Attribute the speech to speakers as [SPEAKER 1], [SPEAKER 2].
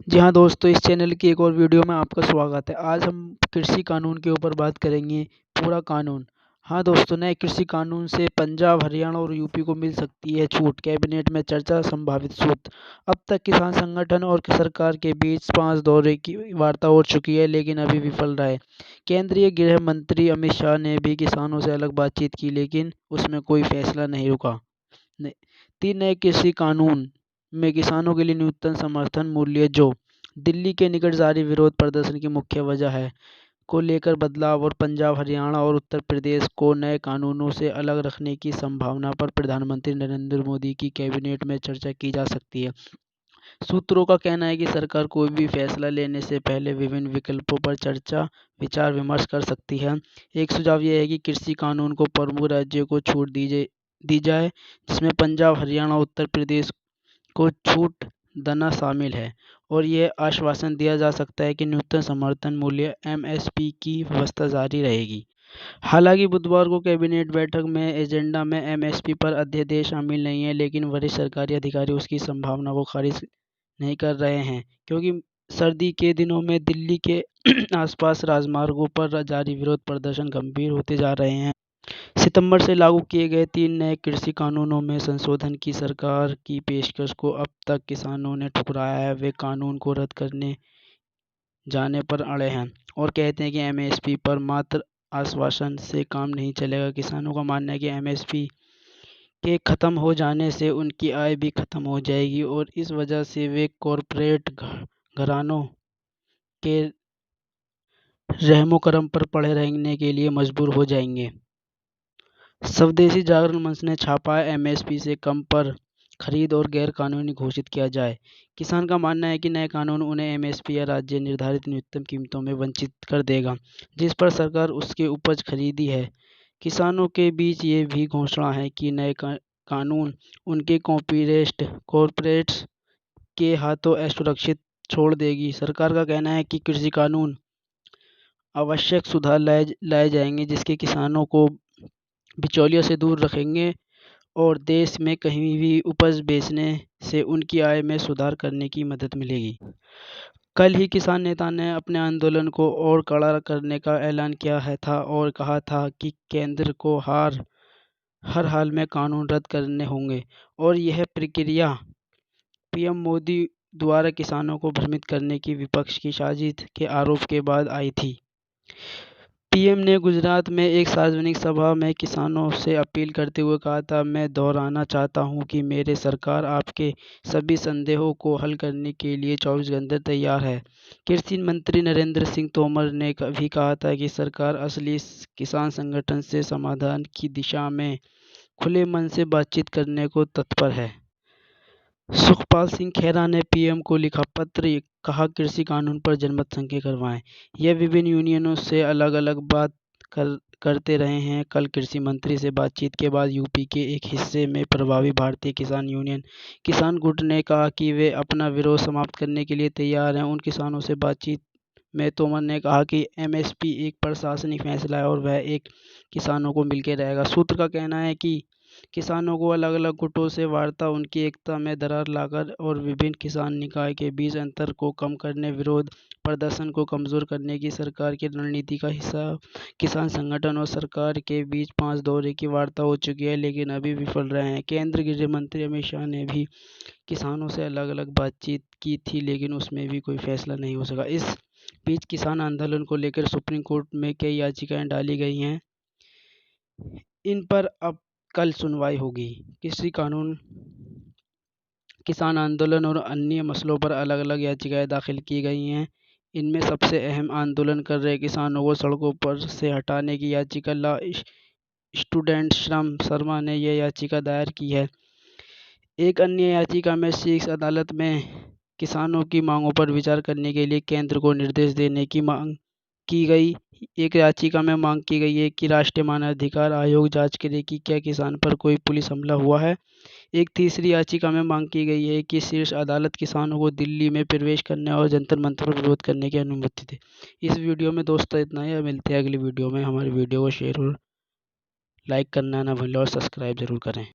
[SPEAKER 1] जी हाँ दोस्तों, इस चैनल की एक और वीडियो में आपका स्वागत है। आज हम कृषि कानून के ऊपर बात करेंगे। पूरा कानून। हाँ दोस्तों, नए कृषि कानून से पंजाब, हरियाणा और यूपी को मिल सकती है छूट। कैबिनेट में चर्चा, संभावित सूत। अब तक किसान संगठन और सरकार के बीच 5 दौरे की वार्ता हो चुकी है, लेकिन अभी विफल रहा है। केंद्रीय गृह मंत्री अमित शाह ने भी किसानों से अलग बातचीत की, लेकिन उसमें कोई फैसला नहीं रुका। 3 नए कृषि कानून में किसानों के लिए न्यूनतम समर्थन मूल्य, जो दिल्ली के निकट जारी विरोध प्रदर्शन की मुख्य वजह है, को लेकर बदलाव, और पंजाब, हरियाणा और उत्तर प्रदेश को नए कानूनों से अलग रखने की संभावना पर प्रधानमंत्री नरेंद्र मोदी की कैबिनेट में चर्चा की जा सकती है। सूत्रों का कहना है कि सरकार कोई भी फैसला लेने से पहले विभिन्न विकल्पों पर चर्चा, विचार विमर्श कर सकती है। एक सुझाव यह है कि कृषि कानून को प्रमुख राज्यों को छूट दी जाए, जिसमें पंजाब, हरियाणा, उत्तर प्रदेश को छूट देना शामिल है, और यह आश्वासन दिया जा सकता है कि न्यूनतम समर्थन मूल्य एमएसपी की व्यवस्था जारी रहेगी। हालांकि बुधवार को कैबिनेट बैठक में एजेंडा में एमएसपी पर अध्यादेश शामिल नहीं है, लेकिन वरिष्ठ सरकारी अधिकारी उसकी संभावना को खारिज नहीं कर रहे हैं, क्योंकि सर्दी के दिनों में दिल्ली के आसपास राजमार्गों पर जारी विरोध प्रदर्शन गंभीर होते जा रहे हैं। सितंबर से लागू किए गए 3 नए कृषि कानूनों में संशोधन की सरकार की पेशकश को अब तक किसानों ने ठुकराया है। वे कानून को रद्द करने जाने पर अड़े हैं और कहते हैं कि एमएसपी पर मात्र आश्वासन से काम नहीं चलेगा। किसानों का मानना है कि एमएसपी के खत्म हो जाने से उनकी आय भी खत्म हो जाएगी, और इस वजह से वे कॉरपोरेट घरानों के रहमो करम पर पड़े रहने के लिए मजबूर हो जाएंगे। स्वदेशी जागरण मंच ने छापा है, एमएसपी से कम पर खरीद और गैर कानूनी घोषित किया जाए। किसान का मानना है कि नए कानून उन्हें एमएसपी या राज्य निर्धारित न्यूनतम कीमतों में वंचित कर देगा, जिस पर सरकार उसके उपज खरीदी है। किसानों के बीच ये भी घोषणा है कि नए कानून उनके कॉर्पोरेट्स के हाथों असुरक्षित छोड़ देगी। सरकार का कहना है कि कृषि कानून आवश्यक सुधार लाए जाएंगे, जिसके किसानों को बिचौलियों से दूर रखेंगे और देश में कहीं भी उपज बेचने से उनकी आय में सुधार करने की मदद मिलेगी। कल ही किसान नेता ने अपने आंदोलन को और कड़ा करने का ऐलान किया था और कहा था कि केंद्र को हर हाल में कानून रद्द करने होंगे, और यह प्रक्रिया पीएम मोदी द्वारा किसानों को भ्रमित करने की विपक्ष की साजिश के आरोप के बाद आई थी। पीएम ने गुजरात में एक सार्वजनिक सभा में किसानों से अपील करते हुए कहा था, मैं दोहराना चाहता हूं कि मेरी सरकार आपके सभी संदेहों को हल करने के लिए 24 घंटे तैयार है। कृषि मंत्री नरेंद्र सिंह तोमर ने भी कहा था कि सरकार असली किसान संगठन से समाधान की दिशा में खुले मन से बातचीत करने को तत्पर है। सुखपाल सिंह खेरा ने पीएम को लिखा पत्र, कहा कृषि कानून पर जनमत संग्रह करवाएं। यह विभिन्न यूनियनों से अलग-अलग बात करते रहे हैं। कल कृषि मंत्री से बातचीत के बाद यूपी के एक हिस्से में प्रभावी भारतीय किसान यूनियन किसान गुट ने कहा कि वे अपना विरोध समाप्त करने के लिए तैयार हैं। उन किसानों से बातचीत में तोमर ने कहा कि एमएसपी एक प्रशासनिक फैसला है और वह एक किसानों को मिलकर रहेगा। सूत्र का कहना है कि किसानों को अलग-अलग गुटों से वार्ता उनकी एकता में दरार लाकर और विभिन्न किसान निकाय के बीच अंतर को कम करने, विरोध प्रदर्शन को कमजोर करने की सरकार की रणनीति का हिस्सा। किसान संगठन और सरकार के बीच 5 दौरे की वार्ता हो चुकी है, लेकिन अभी विफल रहे हैं। केंद्रीय गृह मंत्री अमित शाह ने भी किसानों से अलग-अलग बातचीत की थी, लेकिन उसमें भी कोई फैसला नहीं हो सका। इस बीच किसान आंदोलन को लेकर सुप्रीम कोर्ट में कई याचिकाएं डाली गई हैं। इन पर अब कल सुनवाई होगी। कृषि कानून, किसान आंदोलन और अन्य मसलों पर अलग-अलग याचिकाएं दाखिल की गई हैं। इनमें सबसे अहम आंदोलन कर रहे किसानों को सड़कों पर से हटाने की याचिका लॉ स्टूडेंट श्रम शर्मा ने यह याचिका दायर की है। एक अन्य याचिका में शीर्ष अदालत में किसानों की मांगों पर विचार करने के लिए केंद्र को निर्देश देने की मांग की गई। एक याचिका में मांग की गई है कि राष्ट्रीय मानवाधिकार आयोग जांच करे कि क्या किसान पर कोई पुलिस हमला हुआ है। एक तीसरी याचिका में मांग की गई है कि शीर्ष अदालत किसानों को दिल्ली में प्रवेश करने और जंतर मंतर पर विरोध करने की अनुमति दे। इस वीडियो में दोस्तों इतना ही। मिलते हैं अगली वीडियो में। हमारी वीडियो को शेयर और लाइक करना ना भूलें और सब्सक्राइब जरूर करें।